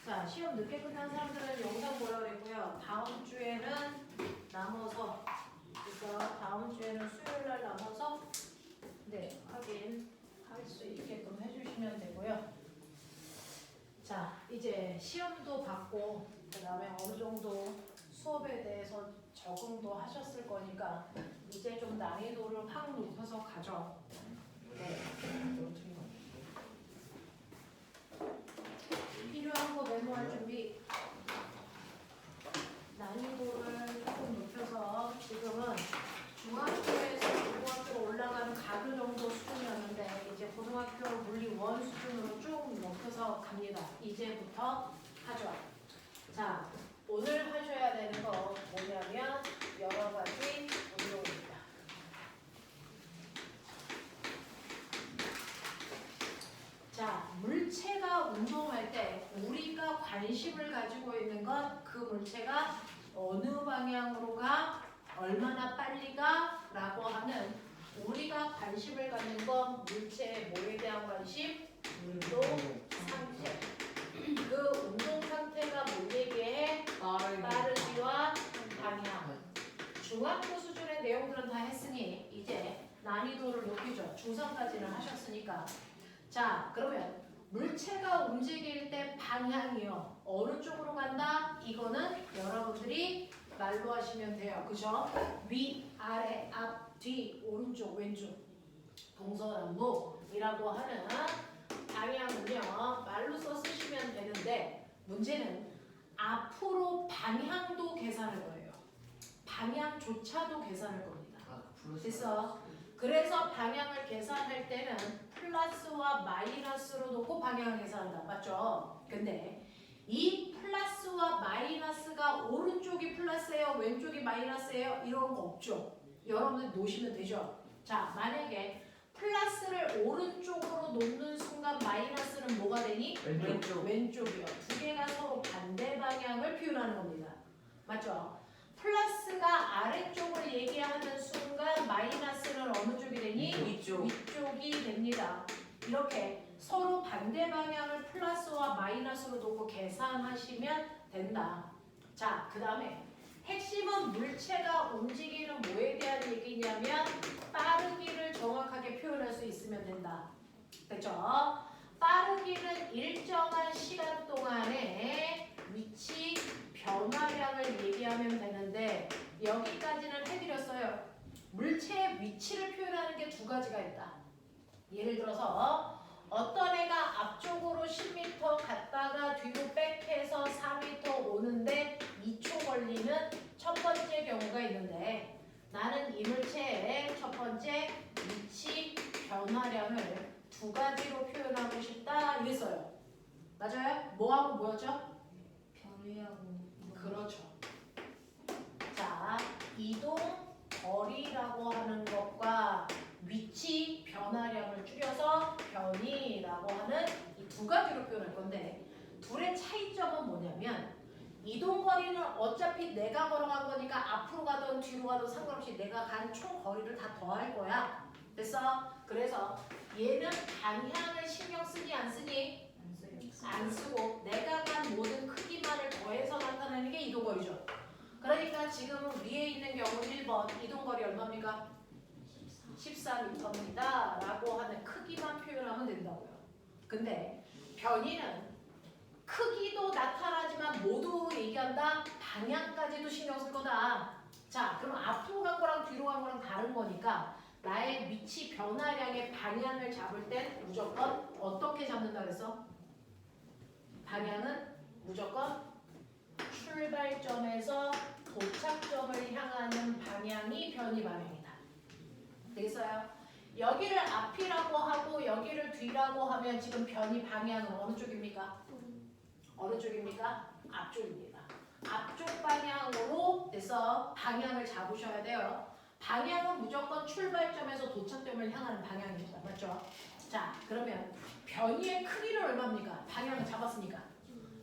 자, 시험 늦게 끝난 사람들은 영상 보라 그랬고요. 다음 주에는 나눠서, 그래서 다음 주에는 수요일 날 나눠서 확인할 수 있게끔 해주시면 되고요. 자, 이제 시험도 받고 그 다음에 어느 정도 수업에 대해서 적응도 하셨을 거니까 이제 좀 난이도를 확 높여서 가죠. 네. 필요한 거 메모할 준비. 난이도를 조금 높여서 지금은 중학교에서 고등학교로 올라가는 가교 정도 수준이었는데 이제 고등학교 물리 1 수준으로 쭉 높여서 갑니다. 이제부터 하죠. 자, 오늘 하셔야 되는 거 뭐냐면 여러 가지 운동입니다. 자, 물체가 운동할 때 우리가 관심을 가지고 있는 건 그 물체가 어느 방향으로 가, 얼마나 빨리 가 라고 하는 우리가 관심을 갖는 건 물체의 뭐에 대한 관심? 운동 상태. 그 운동 상태가 뭘 얘기해? 빠르기와 방향. 중학교 수준의 내용들은 다 했으니 이제 난이도를 높이죠. 중3까지는 하셨으니까. 자, 그러면 물체가 움직일 때 방향이요. 어느 쪽으로 간다? 이거는 여러분들이 말로 하시면 돼요. 그죠? 위, 아래, 앞, 뒤, 오른쪽, 왼쪽. 동서남북이라고 하는 방향은요. 말로 써 쓰시면 되는데 문제는 앞으로 방향도 계산할 거예요. 방향조차도 계산할 겁니다. 그래서 방향을 계산할 때는 플러스와 마이너스로 놓고 방향을 계산한다. 맞죠? 근데 이 플러스와 마이너스가 오른쪽이 플러스예요? 왼쪽이 마이너스예요? 이런 거 없죠? 여러분들 놓으시면 되죠? 자, 만약에 플러스를 오른쪽으로 놓는 순간 마이너스는 뭐가 되니? 왼쪽이요. 두 개가 서로 반대 방향을 표현하는 겁니다. 맞죠? 플러스가 아래쪽을 얘기하는 순간 마이너스는 어느 쪽이 되니? 위쪽이 됩니다. 이렇게 서로 반대 방향을 플러스와 마이너스로 놓고 계산하시면 된다. 자, 그 다음에 핵심은 물체가 움직이는 뭐에 대한 얘기냐면 빠르기를 정확하게 표현할 수 있으면 된다. 그렇죠? 빠르기는 일정한 시간 동안에 위치 변화량을 얘기하면 되는데 여기까지는 해드렸어요. 물체의 위치를 표현하는 게 두 가지가 있다. 예를 들어서 어떤 애가 앞쪽으로 10m 갔다가 뒤로 백해서 4m 오는데 2초 걸리는 첫 번째 경우가 있는데 나는 이 물체의 첫 번째 위치 변화량을 두 가지로 표현하고 싶다 이랬어요. 맞아요? 뭐하고 뭐였죠? 변이하고. 그렇죠. 자, 이동 거리라고 하는 것과 위치 변화량을 줄여서 변이라고 하는 이 두 가지로 표현할 건데 둘의 차이점은 뭐냐면 이동 거리는 어차피 내가 걸어간 거니까 앞으로 가든 뒤로 가든 상관없이 내가 간 총 거리를 다 더할 거야. 됐어? 그래서 얘는 방향을 신경 쓰니 안 쓰니? 안 쓰고 내가 간 모든 크기만을 더해서 나타내는 게 이동거리죠. 그러니까 지금 위에 있는 경우 1번 이동거리 얼마입니까? 14m입니다 라고 하는 크기만 표현하면 된다고요. 근데 변이는 크기도 나타나지만 모두 얘기한다? 방향까지도 신경 쓸 거다. 자, 그럼 앞으로 간 거랑 뒤로 간 거랑 다른 거니까 나의 위치 변화량의 방향을 잡을 땐 무조건 어떻게 잡는다 그랬어? 방향은 무조건 출발점에서 도착점을 향하는 방향이 변이 방향이다. 되겠어요? 여기를 앞이라고 하고 여기를 뒤라고 하면 지금 변이 방향은 어느 쪽입니까? 어느 쪽입니까? 앞쪽입니다. 앞쪽 방향으로 해서 방향을 잡으셔야 돼요. 방향은 무조건 출발점에서 도착점을 향하는 방향입니다. 맞죠? 자, 그러면 변이의 크기는 얼마입니까? 방향을 잡았으니까.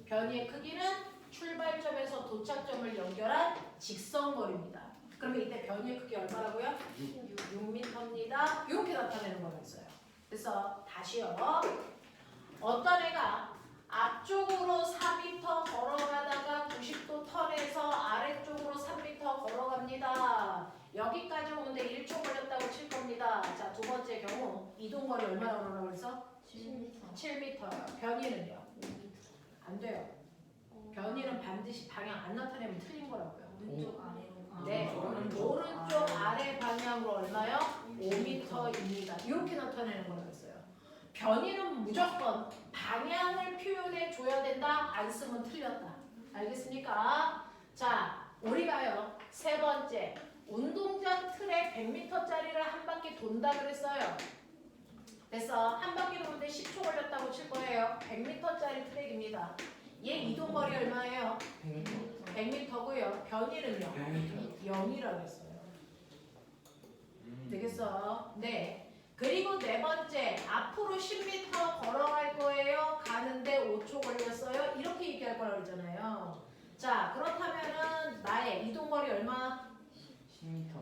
변이의 크기는 출발점에서 도착점을 연결한 직선거리입니다. 그러면 이때 변이의 크기 얼마라고요? 6m입니다. 이렇게 나타내는 거가 있어요. 그래서 다시요. 어떤 애가 앞쪽으로 4m 걸어가다가 90도 턴해서 아래쪽으로 3m 걸어갑니다. 여기까지 오는데 1초 걸렸다고 칠 겁니다. 자, 두 번째 경우 이동거리 얼마나 걸어라고 그랬어? 7m요. 변이는요? 안 돼요. 변이는 반드시 방향 안 나타내면 틀린 거라고요. 오른쪽 아래로. 네, 오른쪽 아래 방향으로 얼마요? 5m입니다. 이렇게 나타내는 거라고 했어요. 변이는 무조건 방향을 표현해 줘야 된다. 안 쓰면 틀렸다. 알겠습니까? 자, 우리가요. 세 번째, 운동장 틀에 100m짜리를 한 바퀴 돈다 그랬어요. 그래서 한 바퀴 도는데 10초 걸렸다고 칠 거예요. 100m짜리 트랙입니다. 얘 이동거리 얼마예요? 100m고요. 변이는요? 0이라고 했어요. 되겠어? 네. 그리고 네 번째, 앞으로 10m 걸어갈 거예요. 가는데 5초 걸렸어요. 이렇게 얘기할 거라고 그러잖아요. 자, 그렇다면은 나의 이동거리 얼마?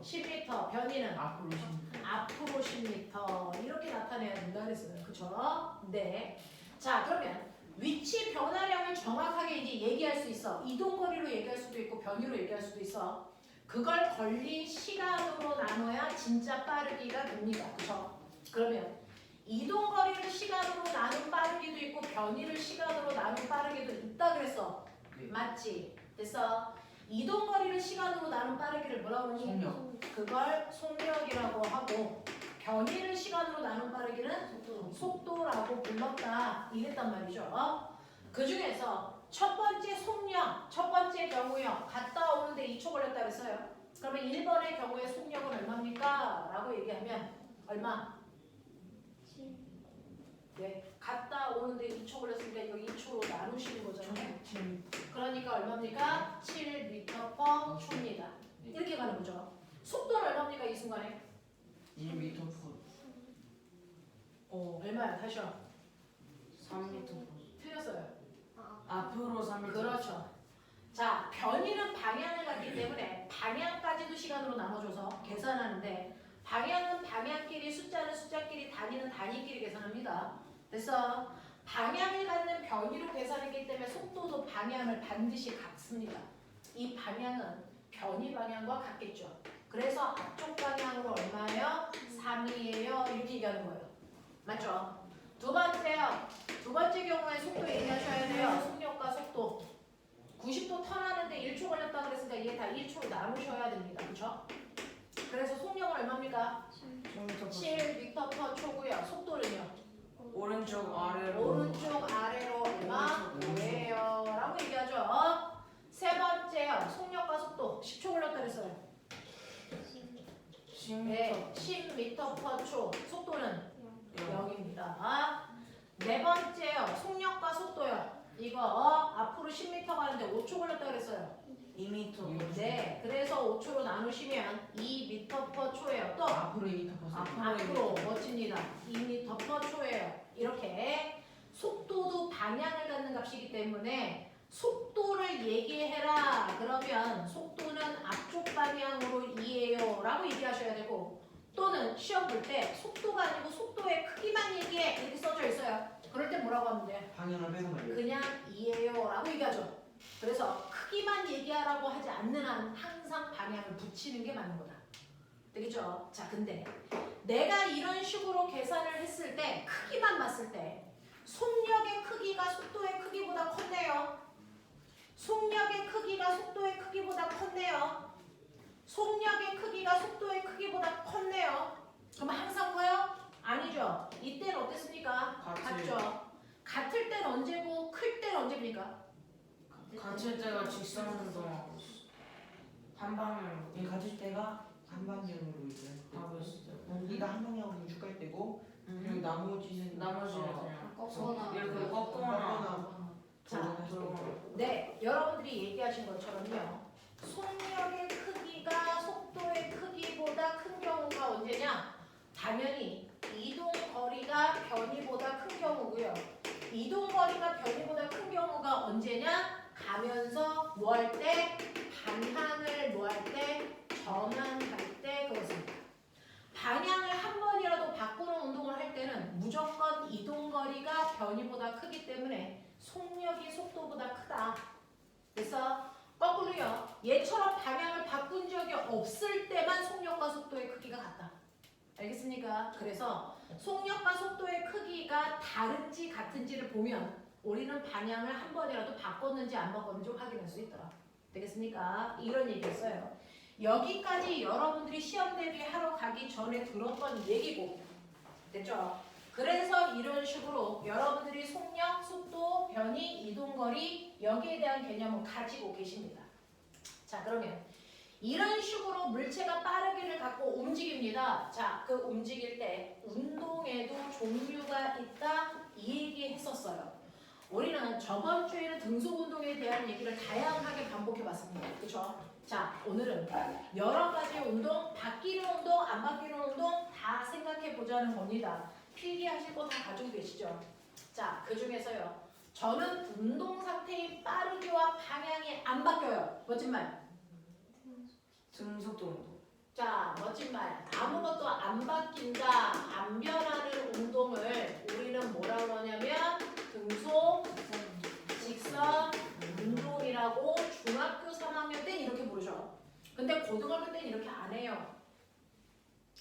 10m. 변이는? 앞으로 10m. 이렇게 나타내야 된다 그랬어요. 그쵸? 네. 자, 그러면 위치 변화량을 정확하게 이제 얘기할 수 있어. 이동거리로 얘기할 수도 있고 변이로 얘기할 수도 있어. 그걸 걸린 시간으로 나눠야 진짜 빠르기가 됩니다. 그쵸? 그러면 이동거리를 시간으로 나눈 빠르기도 있고 변이를 시간으로 나눈 빠르기도 있다 그랬어. 맞지? 그래서 이동거리를 시간으로 나눈 빠르기를 뭐라고 그러니? 그걸 속력이라고 하고 변이를 시간으로 나눈 빠르기는 속도라고 불렀다. 이랬단 말이죠. 그 중에서 첫 번째 속력, 첫 번째 경우요. 갔다 오는데 2초 걸렸다 그랬어요. 그러면 1번의 경우에 속력은 얼마입니까? 라고 얘기하면 얼마? 네, 갔다 오는데 2초 걸렸으니까 이거 2초로 나누시는 거잖아요. 그러니까 얼마입니까? 7m/초입니다. 이렇게 가는 거죠. 속도는 얼마입니까 이 순간에? 1m/. 얼마야? 다시요. 3m/. 틀렸어요. 앞으로 3m. 그렇죠. 자, 변이는 방향을 갖기 때문에 방향까지도 시간으로 나눠줘서 계산하는데 방향은 방향끼리, 숫자는 숫자끼리, 단위는 단위끼리 계산합니다. 그래서 방향을 갖는 변이로 계산했기 때문에 속도도 방향을 반드시 갖습니다. 이 방향은 변이 방향과 같겠죠. 그래서 앞쪽 방향으로 얼마예요? 3이에요. 이렇게 얘기하는 거예요. 맞죠? 두 번째요. 두 번째 경우에 속도 얘기하셔야 돼요. 속력과 속도. 90도 턴하는데 1초 걸렸다 그랬으니까 얘 다 1초로 나누셔야 됩니다. 그렇죠? 그래서 속력은 얼마입니까? 7m/초고요. 속도는요? 오른쪽 아래로. 오른쪽 아래로 얼마? 5예요. 라고 얘기하죠. 세 번째요. 속력과 속도. 10초 걸렸다 그랬어요. 10m. 네, 10m/초. 속도는 0입니다. 네 번째요. 속력과 속도요. 이거 앞으로 10m 가는데 5초 걸렸다 그랬어요. 2m. 네, 그래서 5초로 나누시면 2m/초예요. 또 앞으로 2m/s. 앞으로 멋집니다. 2m/초예요. 이렇게 속도도 방향을 갖는 값이기 때문에 속도를 얘기해라. 그러면 속도는 앞쪽 방향으로 2예요. 라고 얘기하셔야 되고 또는 시험 볼 때 속도가 아니고 속도의 크기만 얘기해. 이렇게 써져 있어요. 그럴 때 뭐라고 하면 돼? 방향을 빼는 거예요. 그냥 2예요. 라고 얘기하죠. 그래서 크기만 얘기하라고 하지 않는 한 항상 방향을 붙이는 게 맞는 거다. 되겠죠? 자, 근데 내가 이런 식으로 계산을 했을 때 크기만 봤을 때 속력의 크기가 속도의 크기보다 컸네요. 속력의 크기가 속도의 크기보다 컸네요. 속력의 크기가 속도의 크기보다 컸네요. 그럼 항상 커요? 아니죠. 이때는 어땠습니까? 같죠. 같을 땐 언제고 클 땐 언제입니까? 같을 때가 직선으로 한 방향으로. 가질 때가 한 방향으로 이제 하고 있어요. 우리가 한 방향으로 우측갈 때고 그리고 나머지는 그냥 꺾거나. 이렇게 꺾거나. 자, 네, 여러분들이 얘기하신 것처럼요. 속력의 크기가 속도의 크기보다 큰 경우가 언제냐? 당연히 이동 거리가 변이보다 큰 경우고요. 이동 거리가 변이보다 큰 경우가 언제냐? 가면서 뭐 할 때? 방향을 뭐 할 때? 전환할 때 그렇습니다. 방향을 한 번이라도 바꾸는 운동을 할 때는 무조건 이동 거리가 변이보다 크기 때문에 속 속도보다 크다. 그래서 거꾸로요. 얘처럼 방향을 바꾼 적이 없을 때만 속력과 속도의 크기가 같다. 알겠습니까? 그래서 속력과 속도의 크기가 다른지 같은지를 보면 우리는 방향을 한 번이라도 바꿨는지 안 바꿨는지 확인할 수 있더라. 되겠습니까? 이런 얘기였어요. 여기까지 여러분들이 시험 대비하러 가기 전에 들었던 얘기고, 됐죠? 그래서 이런 식으로 여러분들이 속력, 속도, 변이, 이동거리 여기에 대한 개념을 가지고 계십니다. 자, 그러면 이런 식으로 물체가 빠르기를 갖고 움직입니다. 자, 그 움직일 때 운동에도 종류가 있다 이 얘기 했었어요. 우리는 저번 주에는 등속 운동에 대한 얘기를 다양하게 반복해 봤습니다. 그렇죠? 자, 오늘은 여러 가지 운동, 바뀌는 운동, 안 바뀌는 운동 다 생각해 보자는 겁니다. 필기하실 거 다 가지고 계시죠? 자, 그 중에서요. 저는 운동 상태의 빠르기와 방향이 안 바뀌어요. 멋진 말. 등속도 운동. 자, 멋진 말. 아무것도 안 바뀐다, 안 변하는 운동을 우리는 뭐라고 하냐면 등속, 직선, 운동이라고 중학교 3학년 땐 이렇게 부르죠. 근데 고등학교 때는 이렇게 안 해요.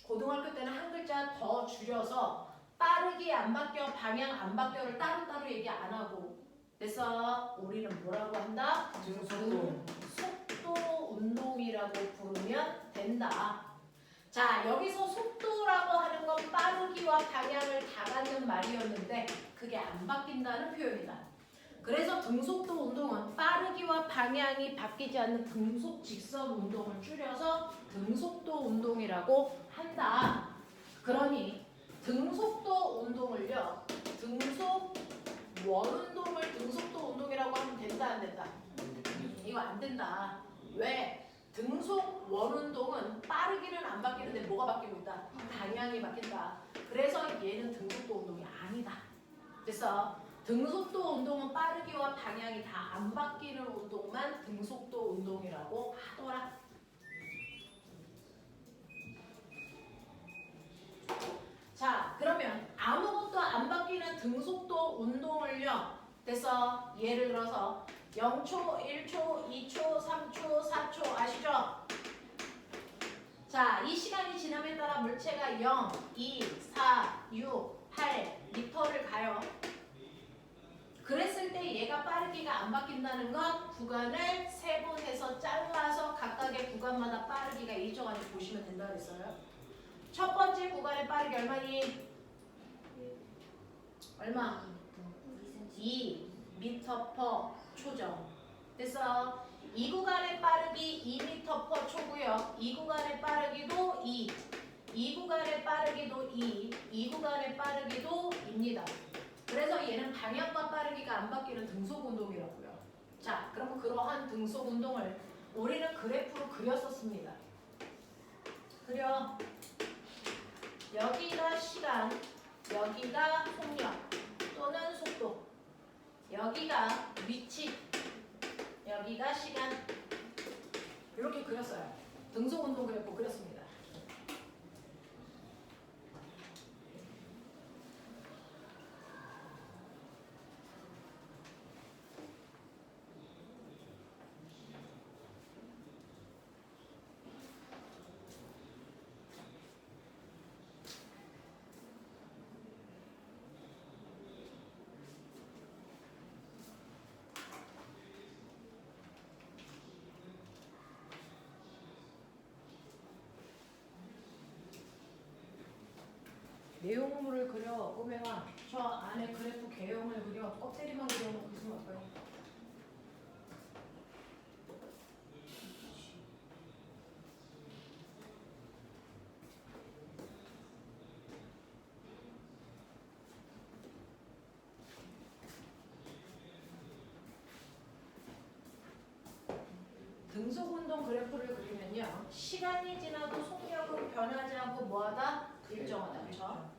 고등학교 때는 한 글자 더 줄여서 빠르게 안 바뀌어, 방향 안 바뀌어를 따로따로 얘기 안 하고, 그래서 우리는 뭐라고 한다? 등속도. 속도 운동이라고 부르면 된다. 자, 여기서 속도라고 하는 건 빠르기와 방향을 다 갖는 말이었는데 그게 안 바뀐다는 표현이다. 그래서 등속도 운동은 빠르기와 방향이 바뀌지 않는 등속 직선 운동을 줄여서 등속도 운동이라고 한다. 그러니 등속도 운동을요, 등속 원운동을 등속도 운동이라고 하면 된다, 안 된다? 이거 안 된다. 왜? 등속 원운동은 빠르기는 안 바뀌는데 뭐가 바뀌고 있다? 방향이 바뀐다. 그래서 얘는 등속도 운동이 아니다. 그래서 등속도 운동은 빠르기와 방향이 다 안 바뀌는 운동만 등속도 운동이라고 하더라. 자, 그러면 아무것도 안 바뀌는 등속도 운동을요. 그래서 예를 들어서 0초, 1초, 2초, 3초, 4초 아시죠? 자, 이 시간이 지남에 따라 물체가 0, 2, 4, 6, 8 미터를 가요. 그랬을 때 얘가 빠르기가 안 바뀐다는 건 구간을 세분해서 잘라서 각각의 구간마다 빠르기가 일정한지 보시면 된다 그랬어요. 첫 번째 구간의 빠르기 얼마니? 얼마? 2 미터 퍼 초죠. 그래서 이 구간의 빠르기 2m per 초고요. 이 구간의 빠르기도 2, 이 구간의 빠르기도 2, 이 구간의 빠르기도 2입니다. 그래서 얘는 방향과 빠르기가 안 바뀌는 등속 운동이라고요. 자, 그럼 그러한 등속 운동을 우리는 그래프로 그렸었습니다. 그려. 여기가 시간, 여기가 속력 또는 속도, 여기가 위치, 여기가 시간, 이렇게 그렸어요. 등속 운동 그래프 그렸습니다. 내용물을 그려, 꼬맹아. 저 안에 그래프 개형을 그려. 껍데기만 그려놓고 있으면 어떨까요? 등속 운동 그래프를 그리면요, 시간이 지나도 속력은 변하지 않고 뭐하다? 일정하다. 그렇죠?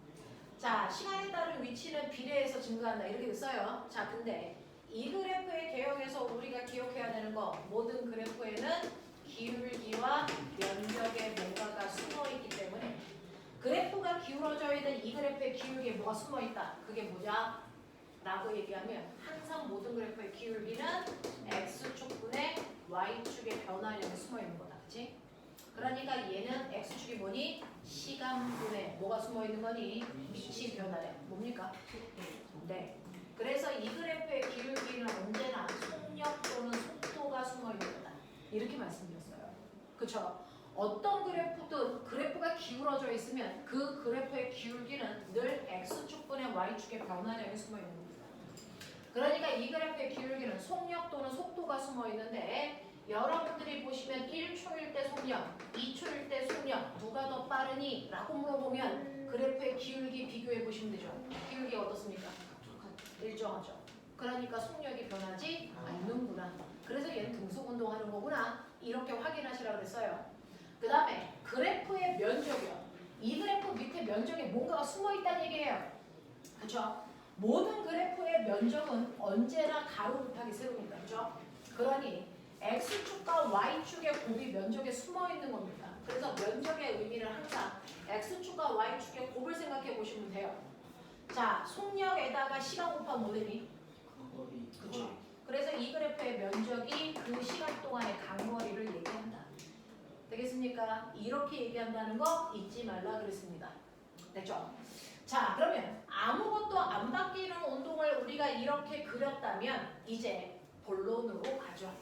자, 시간에 따른 위치는 비례해서 증가한다. 이렇게 써요. 자, 근데 이 그래프의 개형에서 우리가 기억해야 되는 거, 모든 그래프에는 기울기와 면적에 뭔가가 숨어있기 때문에 그래프가 기울어져 있는 이 그래프의 기울기에 뭐가 숨어있다. 그게 뭐냐? 라고 얘기하면 항상 모든 그래프의 기울기는 x축분의 y축의 변화량이 숨어 있는 거다. 그치? 그러니까 얘는 x축이 뭐니? 시간분의 뭐가 숨어 있는 거니? 미치 변화량. 뭡니까? 네. 그래서 이 그래프의 기울기는 언제나 속력 또는 속도가 숨어 있는 거다. 이렇게 말씀드렸어요. 그쵸? 어떤 그래프든 그래프가 기울어져 있으면 그 그래프의 기울기는 늘 x축분의 y축의 변화량이 숨어 있는 겁니다. 그러니까 이 그래프의 기울기는 속력 또는 속도가 숨어 있는데 여러분들이 보시면 1초일 때 속력, 2초일 때 속력 누가 더 빠르니? 라고 물어보면 그래프의 기울기 비교해 보시면 되죠. 기울기가 어떻습니까? 일정하죠. 그러니까 속력이 변하지 않는구나. 그래서 얘는 등속 운동하는 거구나. 이렇게 확인하시라고 그랬어요. 그 다음에 그래프의 면적이요. 이 그래프 밑에 면적에 뭔가가 숨어 있다는 얘기예요. 그렇죠? 모든 그래프의 면적은 언제나 가로 곱하기 세로입니다. 그렇죠? 그러니 x축과 y축의 곱이 면적에 숨어 있는 겁니다. 그래서 면적의 의미를 항상 x축과 y축의 곱을 생각해 보시면 돼요. 자, 속력에다가 시간 곱하면 뭐 되니? 그렇죠. 그래서 이 그래프의 면적이 그 시간 동안의 간거리를 얘기한다. 되겠습니까? 이렇게 얘기한다는 거 잊지 말라 그랬습니다. 됐죠? 자, 그러면 아무것도 안 바뀌는 운동을 우리가 이렇게 그렸다면 이제 본론으로 가죠.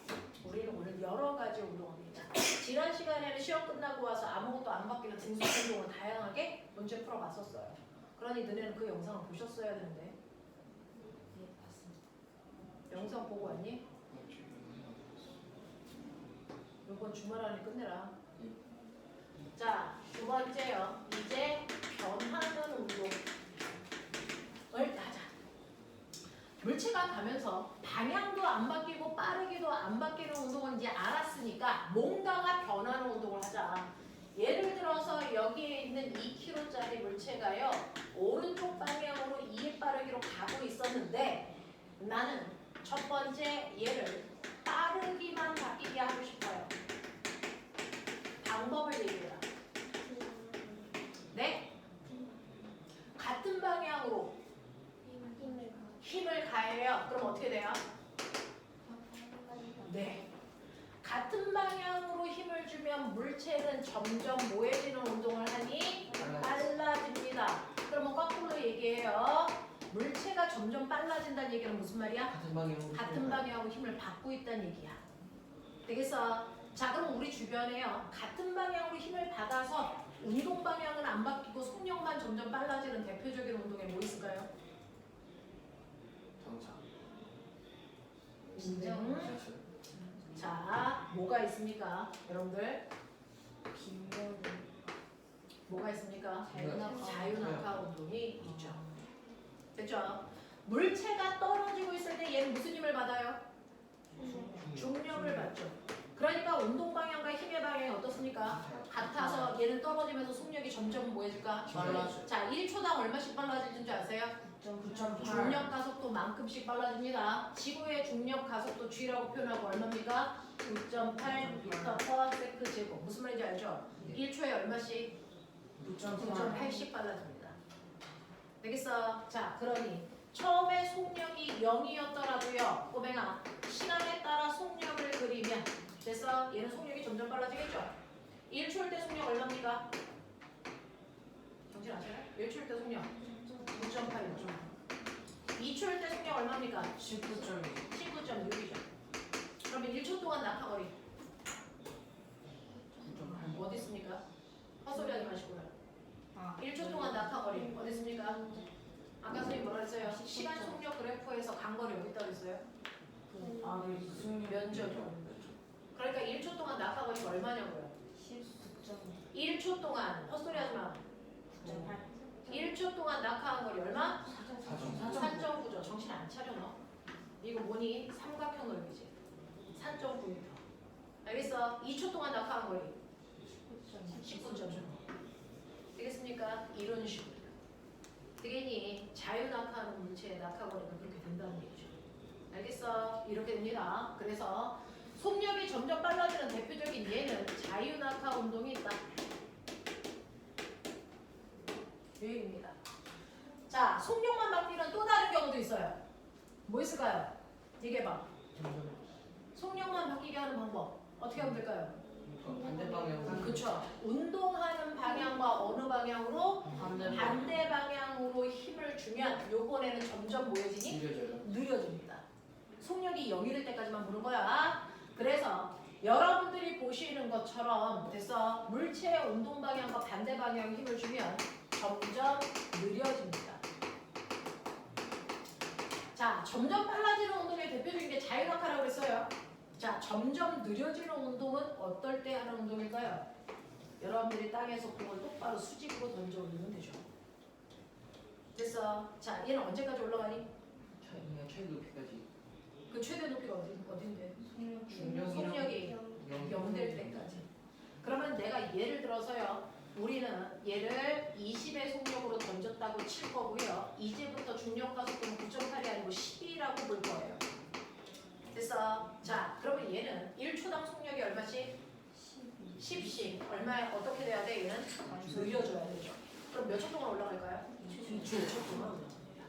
우리는 오늘 여러 가지 운동합니다. 지난 시간에는 시험 끝나고 와서 아무것도 안 바뀌는 등속 운동을 다양하게 문제 풀어봤었어요. 그러니 너네는 그 영상을 보셨어야 되는데. 네, 봤습니다. 영상 보고 왔니? 이번 주말 안에 끝내라. 자, 두 번째요. 이제 변하는 운동을 하자. 물체가 가면서 방향도 안 바뀌고 빠르기도 안 바뀌는 운동을 이제 알았으니까 뭔가가 변하는 운동을 하자. 예를 들어서 여기에 있는 2kg짜리 물체가요. 오른쪽 방향으로 2의 빠르기로 가고 있었는데 나는 첫 번째 얘를 빠르기만 바뀌게 하고 싶어요. 방법을 얘기해라. 네? 같은 방향으로 힘을 가해요. 그럼 어떻게 돼요? 네. 같은 방향으로 힘을 주면 물체는 점점 뭐해지는 운동을 하니? 빨라집니다. 그러면 거꾸로 얘기해요. 물체가 점점 빨라진다는 얘기는 무슨 말이야? 같은 방향으로 힘을 받고 있다는 얘기야. 되겠어? 자, 그럼 우리 주변에요. 같은 방향으로 힘을 받아서 운동 방향은 안 바뀌고 속력만 점점 빨라지는 대표적인 운동에 뭐 있을까요? 자, 뭐가 있습니까? 여러분들? 뭐가 있습니까? 자유낙하 운동이 있죠. 됐죠? 물체가 떨어지고 있을 때 얘는 무슨 힘을 받아요? 중력을 받죠. 그러니까 운동 방향과 힘의 방향이 어떻습니까? 같아서 얘는 떨어지면서 속력이 점점 뭐해질까? 빨라져. 자, 1초당 얼마씩 빨라지는 줄 아세요? 9.8. 중력 가속도만큼씩 빨라집니다. 지구의 중력 가속도 G라고 표현하고 얼마입니까? 9.8m/s 제곱. 무슨 말인지 알죠? 1초에 얼마씩? 9.8씩 빨라집니다. 되겠어? 자, 그러니 처음에 속력이 0이었더라도요. 꼬맹아, 시간에 따라 속력을 그리면 됐어? 얘는 속력이 점점 빨라지겠죠? 1초일 때 속력 얼마입니까? 정신 아세요? 1초일 때 속력 9.8이죠. 2초일 때 속력 얼마입니까? 19.6이죠. 그러면 1초 동안 낙하거리 어디 있습니까? 헛소리 하지 마시고요. 1초 동안 낙하거리 어디 있습니까? 아까 선생님 뭐라 했어요? 시간 속력 그래프에서 간거리 어디 있다고 했어요? 면적이요. 그러니까 1초 동안 낙하거리가 얼마냐고요? 1초 동안 헛소리 하지 마. 1초 동안 낙하한 거리 얼마? 4.9죠. 정신 안 차려 너. 이거 뭐니? 삼각형 넓이지. 4.9m. 알겠어? 2초 동안 낙하한 거리 19.6. 되겠습니까? 이런 식으로. 되겠니? 자유 낙하하는 물체의 낙하거리는 그렇게 된다는 얘기죠. 알겠어? 이렇게 됩니다. 그래서 속력이 점점 빨라지는 대표적인 예는 자유 낙하 운동이 있다. 유행입니다. 자, 속력만 바뀌는 또 다른 경우도 있어요. 뭐 있을까요? 얘기해봐. 점점 속력만 바뀌게 하는 방법 어떻게 하면 될까요? 반대 방향으로. 그쵸. 운동하는 방향과 어느 방향으로? 반대 방향으로 힘을 주면 요번에는 점점 뭐여지니? 느려져요. 느려집니다. 속력이 0이 될 때까지만 보는 거야. 그래서 여러분들이 보시는 것처럼 됐어. 물체의 운동 방향과 반대 방향 힘을 주면 점점 느려집니다. 자, 점점 빨라지는 운동의 대표적인 게 자유낙하라고 그랬어요. 자, 점점 느려지는 운동은 어떨 때 하는 운동일까요? 여러분들이 땅에서 공을 똑바로 수직으로 던져 올리면 되죠. 됐어. 자, 얘는 언제까지 올라가니? 그냥 최대 높이까지. 그 최대 높이가 어딘데? 중력이랑 속력이 0 될 때까지. 그러면 내가 예를 들어서요. 우리는 얘를 20의 속력으로 던졌다고 칠 거고요. 이제부터 중력과 속도는 9.8이 아니고 10이라고 볼 거예요. 됐어. 자, 그러면 얘는 1초당 속력이 얼마씩? 10씩. 얼마에 어떻게 돼야 돼? 얘는 느려져야 되죠. 그럼 몇 초 동안 올라갈까요? 2초 동안 올라갑니다.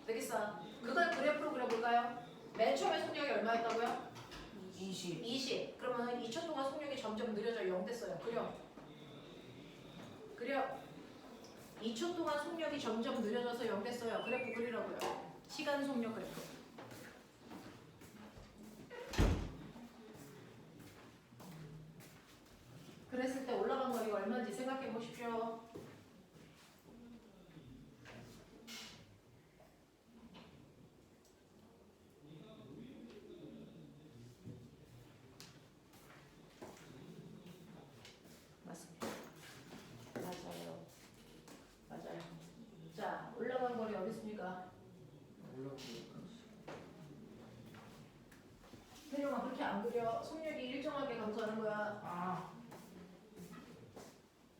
되겠어? 그걸 그래프로 그려볼까요? 맨 처음에 속력이 얼마였다고요? 20. 그러면 2초 동안 속력이 점점 느려져 0 됐어요. 그려. 2초 동안 속력이 점점 느려져서 0 됐어요. 그래프 그리라고요. 시간 속력 그래프. 그랬을 때 올라간 거리가 얼마인지 생각해 보십시오. 맞습니다. 맞아요. 자, 올라간 거리 어디 있습니까? 태룡아 그렇게 안 그려. 속력이 일정하게 감소하는 거야.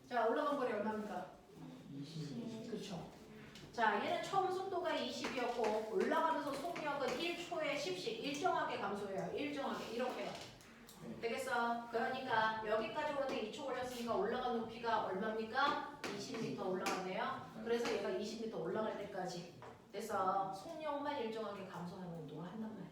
자, 올라간 거리 얼마입니까? 20. 그렇죠. 자, 얘는 처음 속도가 20이었고 올라가면서 속력은 1초에 10씩 일정하게 감소해요. 일정하게 이렇게요. 되겠어? 그러니까 여기까지 오는데 2초 걸렸으니까 올라간 높이가 얼마입니까? 20m 올라갔네요. 그래서 얘가 20m 올라갈 때까지 됐어. 속력만 일정하게 감소하는 운동을 한단 말이야.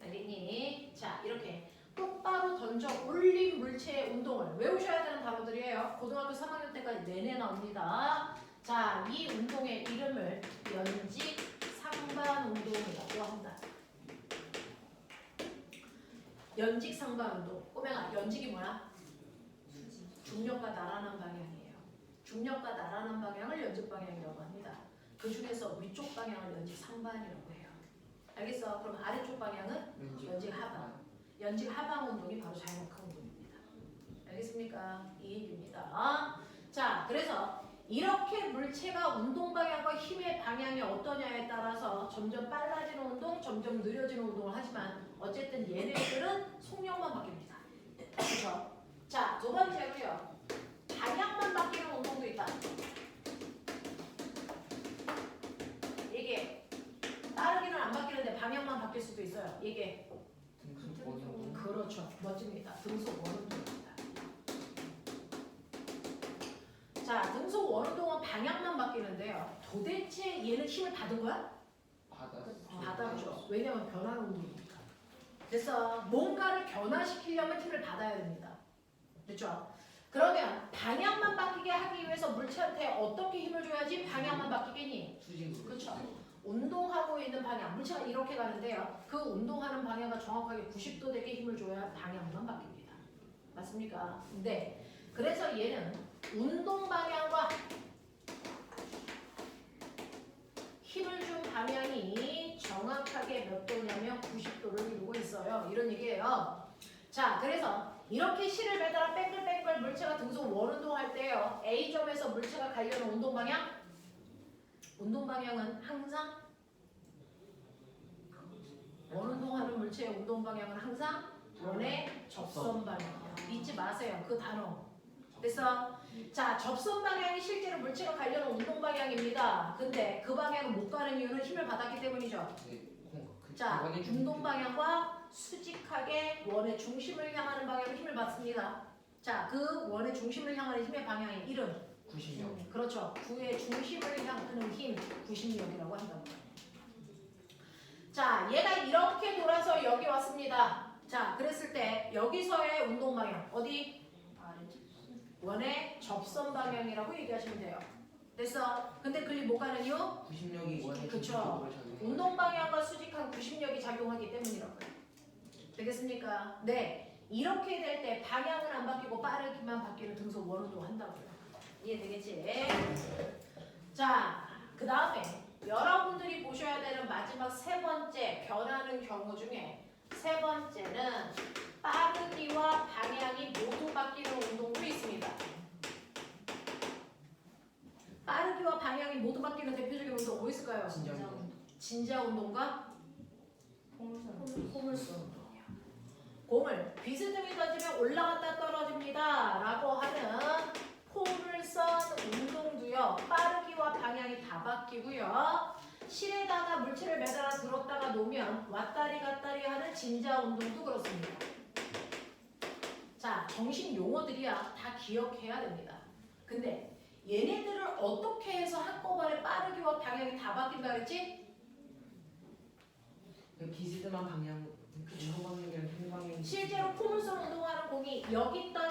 알겠니? 자, 이렇게 똑바로 던져 올린 물체의 운동을 외우셔야 되는 단어들이에요. 고등학교 3학년 때까지 내내 나옵니다. 자, 이 운동의 이름을 연직 상반 운동이라고 한다. 연직 상반 운동. 꼬맹아, 연직이 뭐야? 중력과 나란한 방향이에요. 중력과 나란한 방향을 연직 방향이라고 합니다. 그 중에서 위쪽 방향을 연직 상반이라고 해요. 알겠어? 그럼 아래쪽 방향은 연직 하방. 연직 하방 운동이 바로 자유낙하 운동입니다. 알겠습니까? 이 얘기입니다. 자, 그래서 이렇게 물체가 운동 방향과 힘의 방향이 어떠냐에 따라서 점점 빨라지는 운동, 점점 느려지는 운동을 하지만 어쨌든 얘네들은 속력만 바뀝니다. 그렇죠? 자, 두 번째로요. 방향만 바뀌는 운동도 있다. 이게 빠르기는 안 바뀌는데 방향만 바뀔 수도 있어요. 이게 등속 원운동. 그렇죠. 멋집니다. 등속 원운동입니다. 자, 등속 원운동은 방향만 바뀌는데요. 도대체 얘는 힘을 받은 거야? 받았죠. 왜냐면 변화는 운동이니까. 그래서 뭔가를 변화시키려면 힘을 받아야 됩니다. 그렇죠? 그러면 방향만 바뀌게 하기 위해서 물체한테 어떻게 힘을 줘야지 방향만 바뀌겠니? 수직으로. 그렇죠. 운동하고 있는 방향, 물체가 이렇게 가는데요. 그 운동하는 방향과 정확하게 90도 되게 힘을 줘야 방향만 바뀝니다. 맞습니까? 네. 그래서 얘는 운동 방향과 힘을 준 방향이 정확하게 몇 도냐면 90도를 이루고 있어요. 이런 얘기예요. 자, 그래서 이렇게 실을 매달아 뺑글뺑글 물체가 등속 원운동할 때요. A점에서 물체가 가려는 운동 방향은 항상 원운동하는 물체의 운동 방향은 항상 원의 접선 방향이야. 잊지 마세요. 그 단어. 그래서 자, 접선 방향이 실제로 물체가 가려는 운동 방향입니다. 근데 그 방향은 못 가는 이유는 힘을 받았기 때문이죠. 자, 운동 방향과 수직하게 원의 중심을 향하는 방향으로 힘을 받습니다. 자, 그 원의 중심을 향하는 힘의 방향의 이름. 90력. 그렇죠. 구의 중심을 향하는 힘, 구심력이라고 한다고. 자, 얘가 이렇게 돌아서 여기 왔습니다. 자, 그랬을 때 여기서의 운동 방향 어디? 원의 접선 방향이라고 얘기하시면 돼요. 됐어? 근데 글리 못 가는 이유? 구심력이 원의 그쵸. 중심적으로 작용해요. 운동 방향과 수직한 구심력이 작용하기 때문이라고요. 되겠습니까? 네. 이렇게 될 때 방향은 안 바뀌고 빠르기만 바뀌는 등속 원운동 한다고요. 이해되겠지? 자, 그 다음에 여러분들이 보셔야 되는 마지막 세 번째 변하는 경우 중에 세 번째는 빠르기와 방향이 모두 바뀌는 운동도 있습니다. 빠르기와 방향이 모두 바뀌는 대표적인 운동 뭐 있을까요? 진짜 운동. 진자 운동과 포물선 운동이야. 공을 비스듬히 던지면 올라갔다 떨어집니다 라고 하는 포물선 운동도요. 빠르기와 방향이 다 바뀌고요. 실에다가 물체를 매달아 들었다가 놓으면 왔다리 갔다리 하는 진자 운동도 그렇습니다. 자, 정식 용어들이야 다 기억해야 됩니다. 근데 얘네들을 어떻게 해서 한꺼번에 빠르기와 방향이 다 바뀐다 그랬지? 비스듬한 방향, 그 방향이랑 행방향이 실제로 포물선 운동하는 공이 여기 있던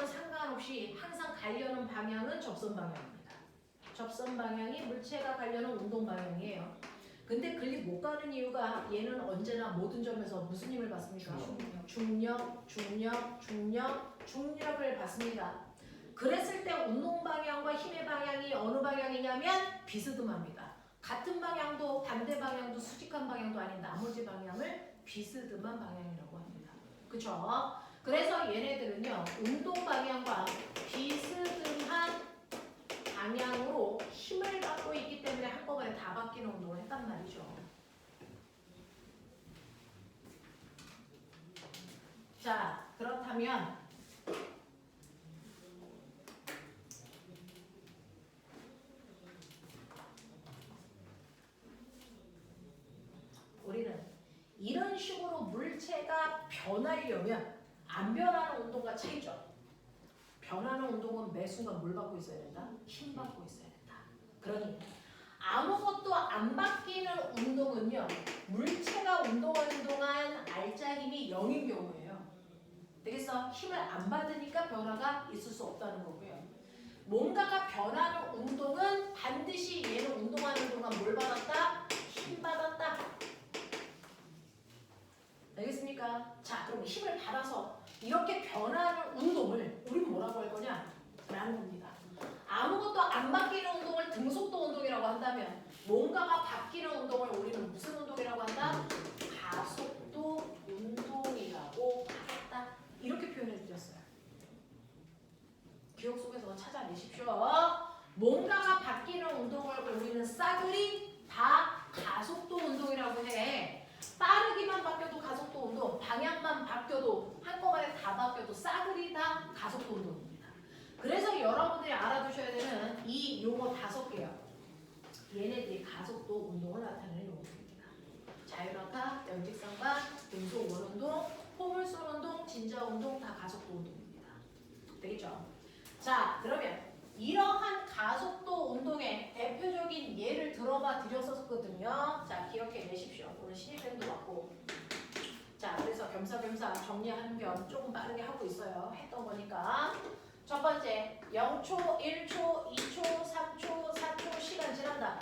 상관없이 항상 가려는 방향은 접선 방향입니다. 접선 방향이 물체가 가려는 운동 방향이에요. 근데 글리 못 가는 이유가 얘는 언제나 모든 점에서 무슨 힘을 받습니까? 중력을 받습니다. 그랬을 때 운동 방향과 힘의 방향이 어느 방향이냐면 비스듬합니다. 같은 방향도 반대 방향도 수직한 방향도 아닌 나머지 방향을 비스듬한 방향이라고 합니다. 그쵸? 그래서 얘네들은요 운동 방향과 비스듬한 방향으로 힘을 갖고 있기 때문에 한꺼번에 다 바뀌는 운동을 했단 말이죠. 자, 그렇다면 우리는 이런 식으로 물체가 변하려면 안 변하는 운동과 차이죠. 변하는 운동은 매 순간 뭘 받고 있어야 된다? 힘 받고 있어야 된다. 그러니 아무것도 안 바뀌는 운동은요. 물체가 운동하는 동안 알짜 힘이 0인 경우예요. 되겠어? 힘을 안 받으니까 변화가 있을 수 없다는 거고요. 뭔가가 변하는 운동은 반드시 얘는 운동하는 동안 뭘 받았다? 힘 받았다. 알겠습니까? 자, 그럼 힘을 받아서 이렇게 변하는 운동을 우리는 뭐라고 할 거냐? 라는 겁니다. 아무것도 안 바뀌는 운동을 등속도 운동이라고 한다면 뭔가가 바뀌는 운동을 우리는 무슨 운동이라고 한다? 가속도 운동이라고 하겠다. 이렇게 표현해 드렸어요. 기억 속에서 찾아내십시오. 뭔가가 바뀌는 운동을 우리는 싸그리 다 가속도 운동이라고 해. 빠르기만 바뀌어도 가속도 운동, 방향만 바뀌어도 한꺼번에 다 바뀌어도 싸그리 다 가속도 운동입니다. 그래서 여러분들이 알아두셔야 되는 이 용어 5개요. 얘네들이 가속도 운동을 나타내는 용어입니다. 자유낙하, 연직상반, 등속 원운동, 포물선 운동, 진자 운동 다 가속도 운동입니다. 되겠죠? 자, 그러면 이러한 가속도 운동의 대표적인 예를 들어봐 드렸었거든요. 자, 기억해 내십시오. 오늘 신입생도 왔고. 자, 그래서 겸사겸사 정리하는 겸 조금 빠르게 하고 있어요. 했던 거니까. 첫 번째, 0초, 1초, 2초, 3초, 4초 시간 지난다.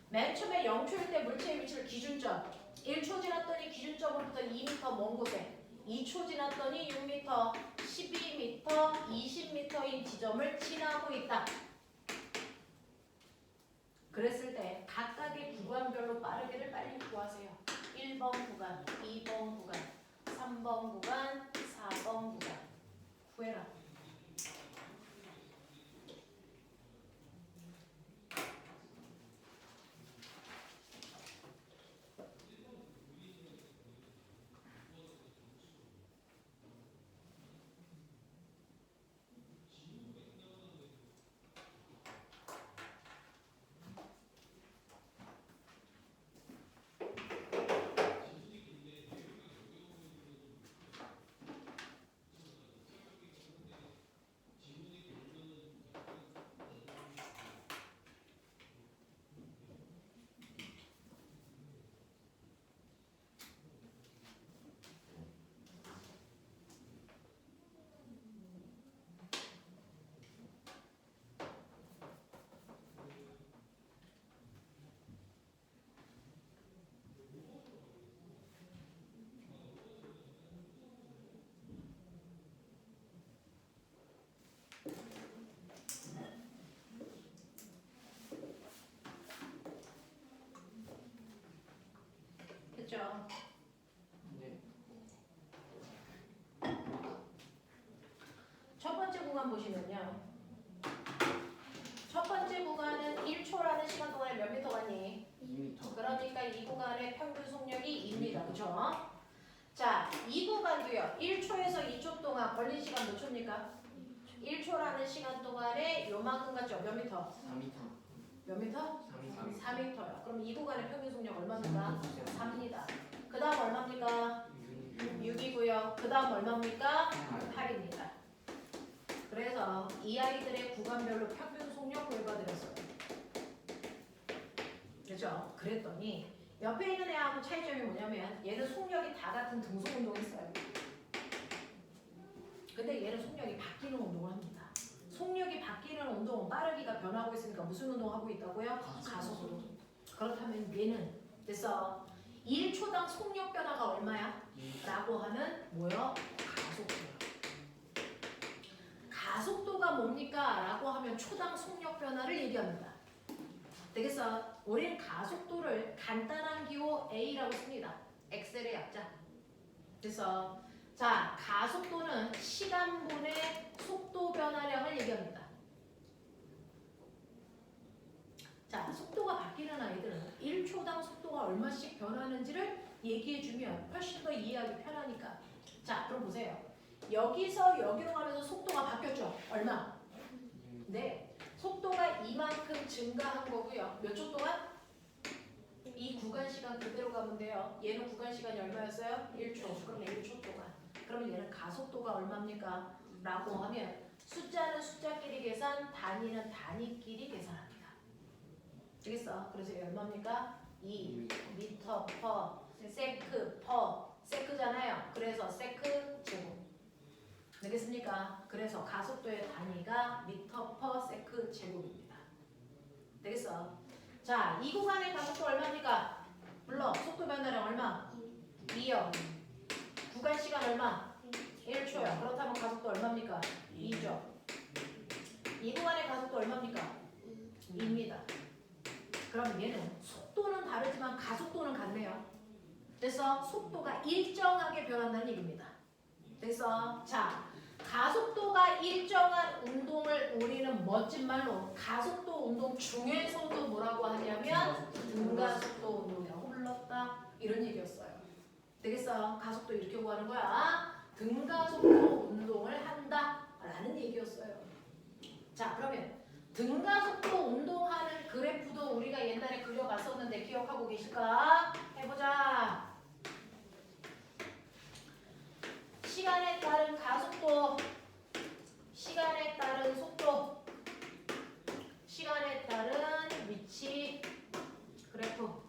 맨 처음에 0초일 때 물체의 위치를 기준점. 1초 지났더니 기준점으로부터 2m 먼 곳에. 2초 지났더니 6m, 12m, 20m인 지점을 지나고 있다. 그랬을 때 각각의 구간별로 빠르기를 빨리 구하세요. 1번 구간, 2번 구간, 3번 구간, 4번 구간. 구해라. 구간 보시면요. 첫 번째 구간은 1초라는 시간 동안에 몇 미터 갔니? 2m. 그러니까 이 구간의 평균 속력이 2입니다. 그쵸? 자, 이 구간도요. 1초에서 2초 동안 걸린 시간 몇 초입니까? 1초라는 시간 동안에 요만큼 갔죠? 몇 미터? 4m. 몇 미터? 4m. 4미터요. 그럼 이 구간의 평균 속력 얼마입니까? 3입니다. 그 다음 얼마입니까? 6이고요. 그 다음 얼마입니까? 8입니다. 그래서 이 아이들의 구간별로 평균 속력 구해봐드렸어요. 그죠? 그랬더니 옆에 있는 애하고 차이점이 뭐냐면 얘는 속력이 다 같은 등속 운동을 했어요. 근데 얘는 속력이 바뀌는 운동을 합니다. 속력이 바뀌는 운동은 빠르기가 변하고 있으니까 무슨 운동하고 있다고요? 가속으로. 그렇다면 얘는 그래서 1초당 속력 변화가 얼마야? 라고 하면 뭐요? 가속도요. 가속도가 뭡니까? 라고 하면 초당 속력 변화를 얘기합니다. 되겠어? 우리는 가속도를 간단한 기호 A라고 씁니다. 엑셀의 약자. 그래서 자, 가속도는 시간분의 속도 변화량을 얘기합니다. 자, 속도가 바뀌는 아이들은 1초당 속도가 얼마씩 변하는지를 얘기해주면 훨씬 더 이해하기 편하니까. 자, 그럼 보세요. 여기서 여기로 가면서 속도가 바뀌었죠? 얼마? 네. 속도가 이만큼 증가한 거고요. 몇 초 동안? 이 구간 시간 그대로 가면 돼요. 얘는 구간 시간이 얼마였어요? 1초. 그럼 1초 동안. 그러면 얘는 가속도가 얼마입니까? 라고 하면 숫자는 숫자끼리 계산, 단위는 단위끼리 계산합니다. 되겠어? 그래서 얘 얼마입니까? 2 미터 퍼 세크 퍼 세크잖아요. 그래서 세크 제곱. 되겠습니까? 그래서 가속도의 단위가 미터 퍼 세크 제곱입니다. 되겠어? 자, 이 구간의 가속도 얼마입니까? 불러. 속도 변화량 얼마? 2요. 구간 시간 얼마? 1초요. 그렇다면 가속도 얼마입니까? 2죠. 이 구간의 가속도 얼마입니까? 2입니다. 그럼 얘는 속도는 다르지만 가속도는 같네요. 그래서 속도가 일정하게 변한다는 얘기입니다. 그래서 자, 가속도가 일정한 운동을 우리는 멋진 말로 가속도 운동 중에서도 뭐라고 하냐면 등가속도 운동이라고 불렀다. 이런 얘기였어요. 되겠어? 가속도 이렇게 구하는 거야. 등가속도 운동을 한다 라는 얘기였어요. 자, 그러면 등가속도 운동하는 그래프도 우리가 옛날에 그려봤었는데 기억하고 계실까? 해보자. 시간에 따른 가속도, 시간에 따른 속도, 시간에 따른 위치 그래프.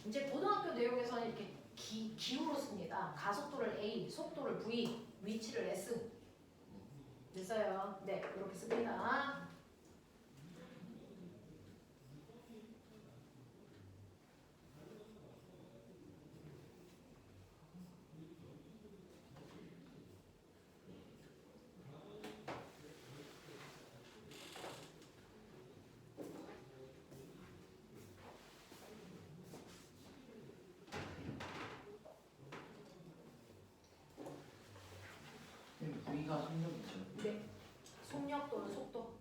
이제 고등학교 내용에서는 이렇게 기호로 씁니다. 가속도를 A, 속도를 V, 위치를 S. 됐어요? 네, 이렇게 씁니다. V가 속력이죠. 네, 속력 또는 속도.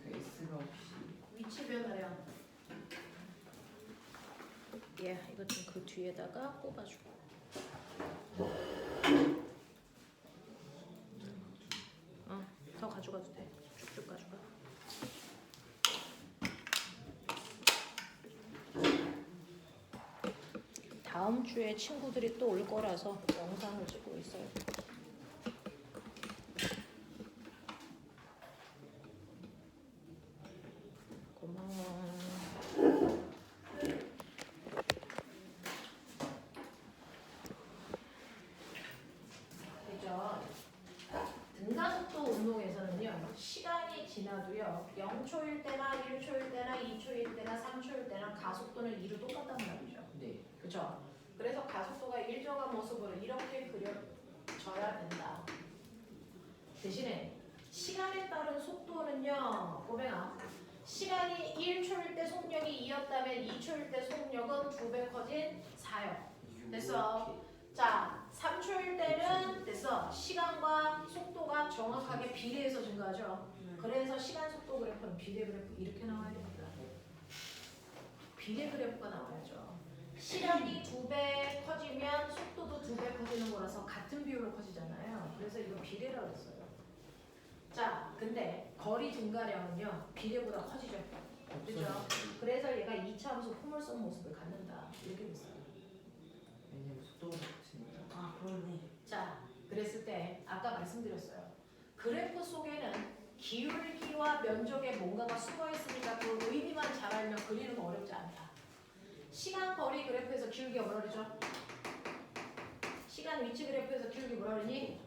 S가 혹시 위치 변화량. 예, 이거 좀 그 뒤에다가 꼽아주고. 더 가져가도 돼. 쭉쭉 가져가. 다음 주에 친구들이 또 올 거라서 영상을 찍고 있어요. 고마워. 그죠? 등가속도 운동에서는요, 시간이 지나도요, 0초일 때나 1초일 때나 2초일 때나 3초일 때나 가속도는 2로 똑같단 말이죠. 네. 그죠? 넣어야 된다. 대신에 시간에 따른 속도는요. 꼬맹아. 시간이 1초일 때 속력이 2였다면 2초일 때 속력은 2배 커진 4요. 됐어. 자, 3초일 때는 됐어. 시간과 속도가 정확하게 비례해서 증가하죠. 그래서 시간 속도 그래프는 비례 그래프 이렇게 나와야 됩니다. 비례 그래프가 나와야죠. 시간이 2배 커지면 속도도 2배 커지는 거라서 같은 비율로 커지잖아요. 그래서 이거 비례라고 했어요. 자, 근데 거리 증가량은요. 비례보다 커지죠. 그렇죠? 그래서 얘가 2차함수 포물선 모습을 갖는다. 이렇게 됐어요. 왜냐면 속도가 같으니까. 아 그러네. 자, 그랬을 때 아까 말씀드렸어요. 그래프 속에는 기울기와 면적에 뭔가가 숨어 있으니까 그 의미만 잘 알면 그리는 거 어렵지 않다. 시간 거리 그래프에서 기울기가 뭐라 그러죠? 시간 위치 그래프에서 기울기 뭐라 그러니?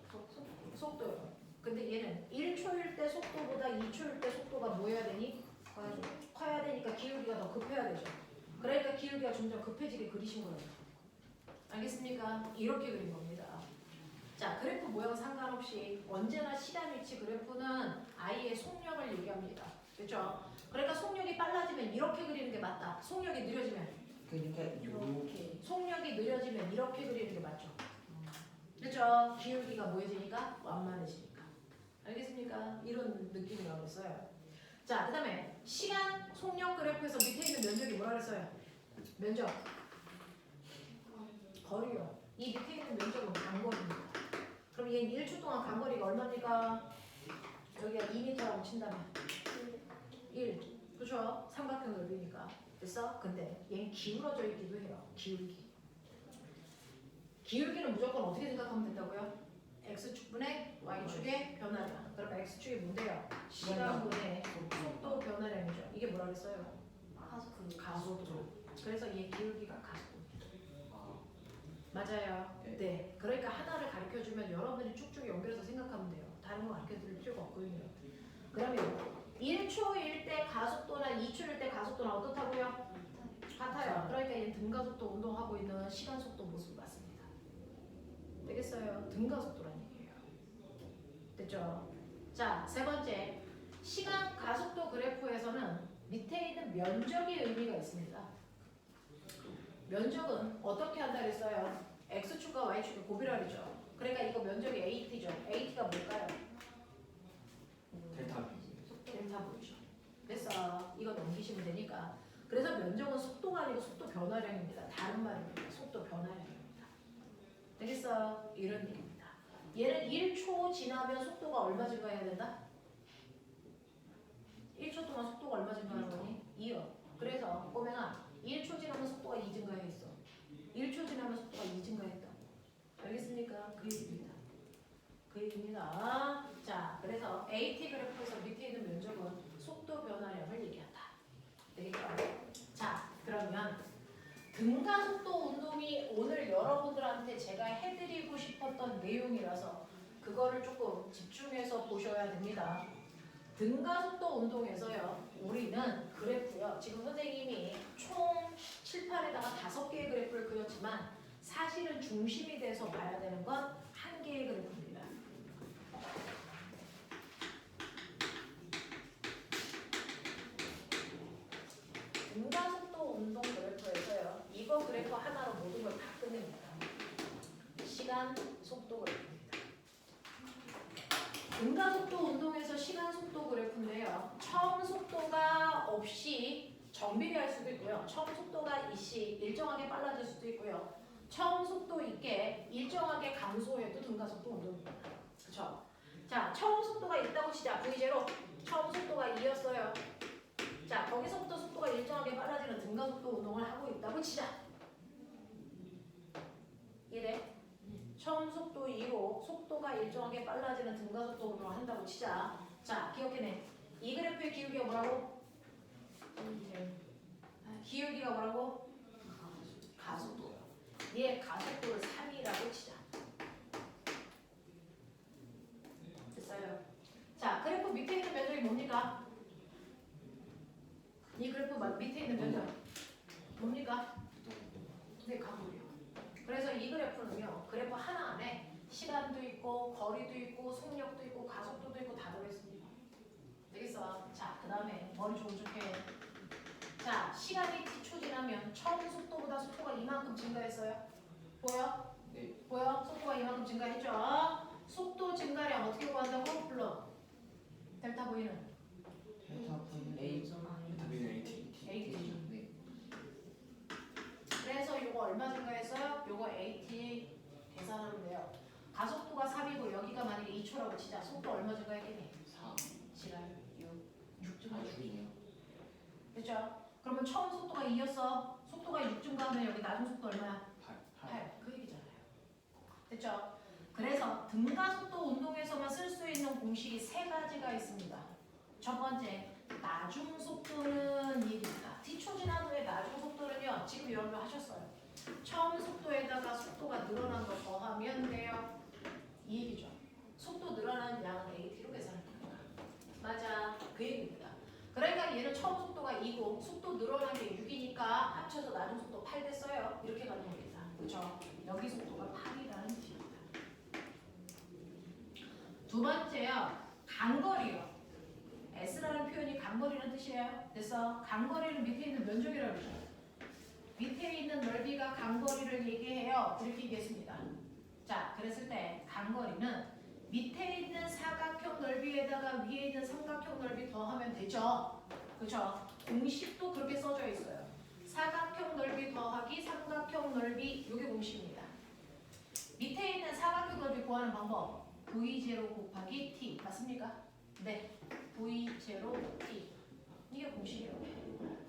속도요. 근데 얘는 1초일 때 속도보다 2초일 때 속도가 뭐 해야 되니? 커야 되니까 기울기가 더 급해야 되죠. 그러니까 기울기가 점점 급해지게 그리신 거예요. 알겠습니까? 이렇게 그린 겁니다. 자, 그래프 모양 상관없이 언제나 시간 위치 그래프는 아이의 속력을 얘기합니다. 그렇죠? 그러니까 속력이 빨라지면 이렇게 그리는 게 맞다. 속력이 느려지면 그러니까 이렇게. 속력이 느려지면 이렇게 그리는 게 맞죠. 그렇죠? 기울기가 뭐해지니까 완만해지니까. 알겠습니까? 이런 느낌이라고 했어요. 자, 그 다음에 시간 속력 그래프에서 밑에 있는 면적이 뭐라 그랬어요? 면적. 거리요. 이 밑에 있는 면적은 간거리입니다. 그럼 얘는 1초 동안 간거리가 얼마입니까? 여기가 2m라고 친다면 1. 그렇죠? 삼각형 넓이니까. 됐어? 근데 얘는 기울어져 있기도 해요. 기울기. 기울기는 무조건 어떻게 생각하면 된다고요? X축분의 Y축의 변화량. 그럼 X축이 뭔데요? 시간분의 속도 변화량이죠. 이게 뭐라 그랬어요? 가속도. 그래서 얘 기울기가 가속도. 맞아요. 네. 그러니까 하나를 가르쳐주면 여러분들이 쭉쭉 연결해서 생각하면 돼요. 다른 거 가르쳐드릴 필요가 없거든요. 그러면 1초일 때 가속도나 2초일 때 가속도는 어떻다고요? 같아요. 그러니까 얘는 등가속도 운동하고 있는 시간속도 모습 맞습니다. 되겠어요? 등가속도라는 얘기예요. 됐죠? 자, 세 번째. 시간 가속도 그래프에서는 밑에 있는 면적의 의미가 있습니다. 면적은 어떻게 한다 그랬어요? X축과 Y축의 곱이라죠. 그러니까 이거 면적이 AT죠. AT가 뭘까요? 델타 델타 V죠. 됐어. 이거 넘기시면 되니까. 그래서 면적은 속도가 아니고 속도 변화량입니다. 다른 말입니다. 속도 변화량입니다. 되겠어? 이런 얘기입니다. 얘는 1초 지나면 속도가 얼마 증가해야 된다? 1초 동안 속도가 얼마 증가하는 거니? 2요. 그래서 꼬맹아 1초 지나면 속도가 2 증가했어. 1초 지나면 속도가 2 증가했다. 알겠습니까? 그 얘기입니다. 그 얘기입니다. 자, 그래서 AT 그래프에서 밑에 있는 면적은 속도 변화량을 얘기한다. 되겠죠? 자, 그러면 등가속도 운동이 오늘 여러분들한테 제가 해드리고 싶었던 내용이라서 그거를 조금 집중해서 보셔야 됩니다. 등가속도 운동에서요, 우리는 그래프요, 지금 선생님이 총 칠판에다가 5개의 그래프를 그렸지만 사실은 중심이 돼서 봐야 되는 건 한 개의 그래프입니다. 등가속도 운동 그래프에서요, 이거 그래프 하나로 모든 걸 다 끝냅니다. 시간, 속도 그래프입니다. 등가속도 운동에서 시간 속도 그래프인데요. 처음 속도가 없이 정비례할 수도 있고요. 처음 속도가 일정하게 빨라질 수도 있고요. 처음 속도 있게 일정하게 감소해도 등가속도 운동입니다. 그렇죠? 자, 처음 속도가 있다고 치자. V0 처음 속도가 2였어요. 자, 거기서부터 속도가 일정하게 빨라지는 등가속도 운동을 하고 있다고 치자. 이래. 처음 속도 2로 속도가 일정하게 빨라지는 등가속도 운동을 한다고 치자. 자, 기억해내. 이 그래프의 기울기가 뭐라고? 기울기가 뭐라고? 가속도요. 얘 가속도를 3이라고 치자. 됐어요. 자, 그래프 밑에 있는 면적이 뭡니까? 이 그래프 밑에 있는 면적 뭡니까? 네, 가속이요. 그래서 이 그래프는요, 그래프 하나 안에 시간도 있고 거리도 있고 속력도 있고 가속도도 있고 다 들어있습니다. 되겠어? 자, 그 다음에 머리 좀 좋게. 자, 시간이 t초 지나면 처음 속도보다 속도가 이만큼 증가했어요. 보여? 네. 보여? 속도가 이만큼 증가했죠? 속도 증가량 어떻게 구한다고? 불러. 델타 V는 델타 V는 A 비타민 AT. AT. 네. 그래서 요거 얼마 증가했어요? 요거 AT 계산하면 돼요. 가속도가 3이고 여기가 만약에 2초라고 치자. 속도 얼마 증가했겠니? 4. 지랄 6 증가. 줄이네요. 그죠? 그러면 처음 속도가 2였어. 속도가 6 증가하면 여기 낮은 속도 얼마야? 8. 8. 그 얘기잖아요. 됐죠? 그래서 등가속도 운동에서만 쓸 수 있는 공식이 세 가지가 있습니다. 첫 번째, 나중 속도는 이 얘기입니다. t초 지난 후에 나중 속도는요. 지금 여러분 하셨어요. 처음 속도에다가 속도가 늘어난 거 더하면 돼요. 이 얘기죠. 속도 늘어난 양은 AT로 계산할 겁니다. 맞아. 그 얘기입니다. 그러니까 얘는 처음 속도가 2고 속도 늘어난 게 6이니까 합쳐서 나중 속도 8 됐어요. 이렇게 가는 겁니다. 그렇죠? 여기 속도가 8이라는 뜻입니다. 두 번째요. 간거리요. S라는 표현이 간거리라는 뜻이에요. 그래서 간거리는 밑에 있는 면적이라고 그러죠. 밑에 있는 넓이가 간거리를 얘기해요. 이렇게 얘기했습니다. 자, 그랬을 때 간거리는 밑에 있는 사각형 넓이에다가 위에 있는 삼각형 넓이 더하면 되죠. 그렇죠? 공식도 그렇게 써져 있어요. 사각형 넓이 더하기 삼각형 넓이, 이게 공식입니다. 밑에 있는 사각형 넓이 구하는 방법, V0 곱하기 T 맞습니까? 네, V0 T 이게 공식이에요.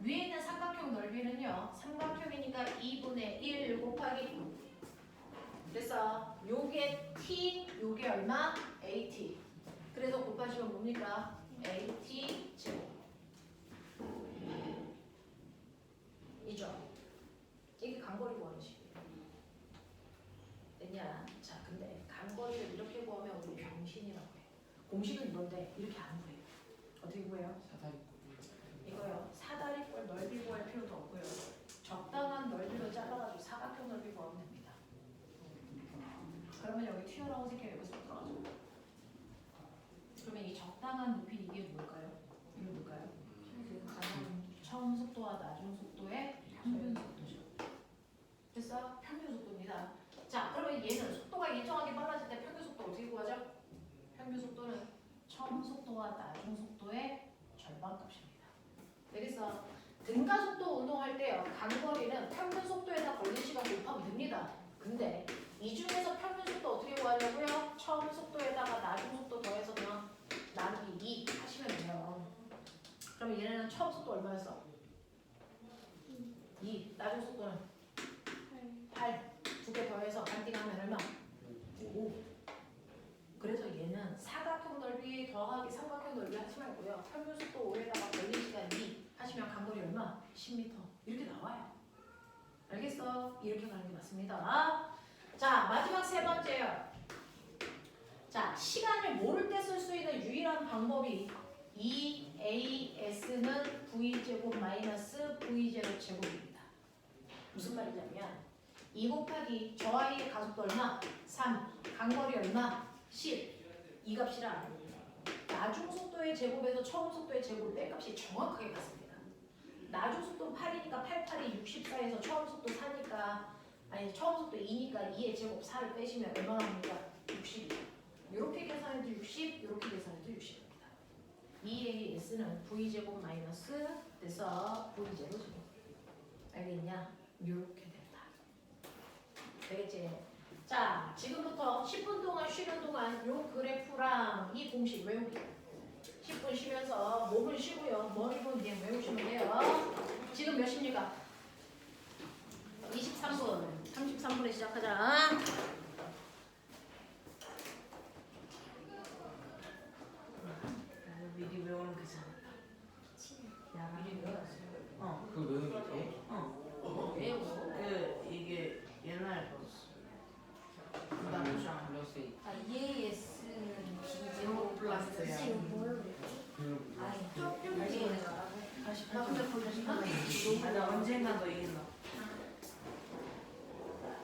위에 있는 삼각형 넓이는요, 삼각형이니까 2분의 1 곱하기 그래서 요게 T, 요게 얼마? AT. 그래서 곱하시면 뭡니까? AT 제곱. 이죠? 이게 간거리 구하는 식이에요. 됐냐? 자, 근데 간거리를 이렇게 구하면 우리 병신이라고 해. 공식은 이건데 이렇게 안 구해요. 어떻게 구해요? 사다리. 이거요. 사다리꼴 넓이 구할 필요도 없고요. 적당한 넓이로 잘라가지고 사각형 넓이 구하면 됩니다. 그러면 여기 튀어나온 새끼가 여기서 들어가죠. 그러면 이 적당한 높이 이게 뭘까요? 이게 뭘까요? 처음 속도와 나중 속도의 평균 속도죠. 그래서 평균 속도입니다. 자, 그러면 얘는 속도가 일정하게 빨라질 때 평균 속도 어떻게 구하죠? 평균 속도는 처음 속도와 나중 속도의 절반값입니다. 그래서 등가속도 운동할 때요. 간거리는 평균 속도에다 걸린 시간 곱하면 됩니다. 근데 이 중에서 평균 속도 어떻게 구하려고요? 처음 속도에다가 나중 속도 더해서 그냥 나누기 2 하시면 돼요. 그럼 얘네는 처음 속도 얼마였어? 2. 나중 속도는 8. 두 개 더해서 반띵하면 얼마? 5. 그래서 얘는 사각형 넓이 더하기 삼각형 넓이 하지 말고요. 평균 속도 5에다가 걸린 시간 2 하시면 간거리 얼마? 10m. 이렇게 나와요. 알겠어? 이렇게 가는 게 맞습니다. 자, 마지막 세 번째요. 자, 시간을 모를 때 쓸 수 있는 유일한 방법이 EAS는 V제곱 마이너스 V0 제곱입니다. 무슨 말이냐면 2 곱하기 저 아이의 가속도 얼마? 3. 간거리 얼마? 10. 이 값이랑 나중 속도의 제곱에서 처음 속도의 제곱 내 값이 정확하게 같습니다. 나중 속도는 8이니까 8, 8이 64에서 처음 속도 4니까 아니 처음 속도 2니까 2의 제곱 4를 빼시면 얼마나 옵니까? 60. 이렇게 계산해도 60, 이렇게 계산해도 60입니다. EAS는 V제곱 마이너스 그래서 V0 제곱. 알겠냐? 이렇게 된다. 되겠지? 자, 지금부터 10분 동안 쉬는 동안 요 그래프랑 이 공식 외우기. 10분 쉬면서 몸을 쉬고요. 머리는 이제 외우시면 돼요. 지금 몇 시입니까? 23분. 33분에 시작하자. 미리 외우는 게 잘한다. 야, 미리 외웠어. 그 외우는 게? 외우고. 그 이게 옛날 거. 나쁘지 않아. 플러스 A. 아, EAS는 제로 플러스야. 아니, 나 근데 거기서 아, 나 언젠가 너 이긴다.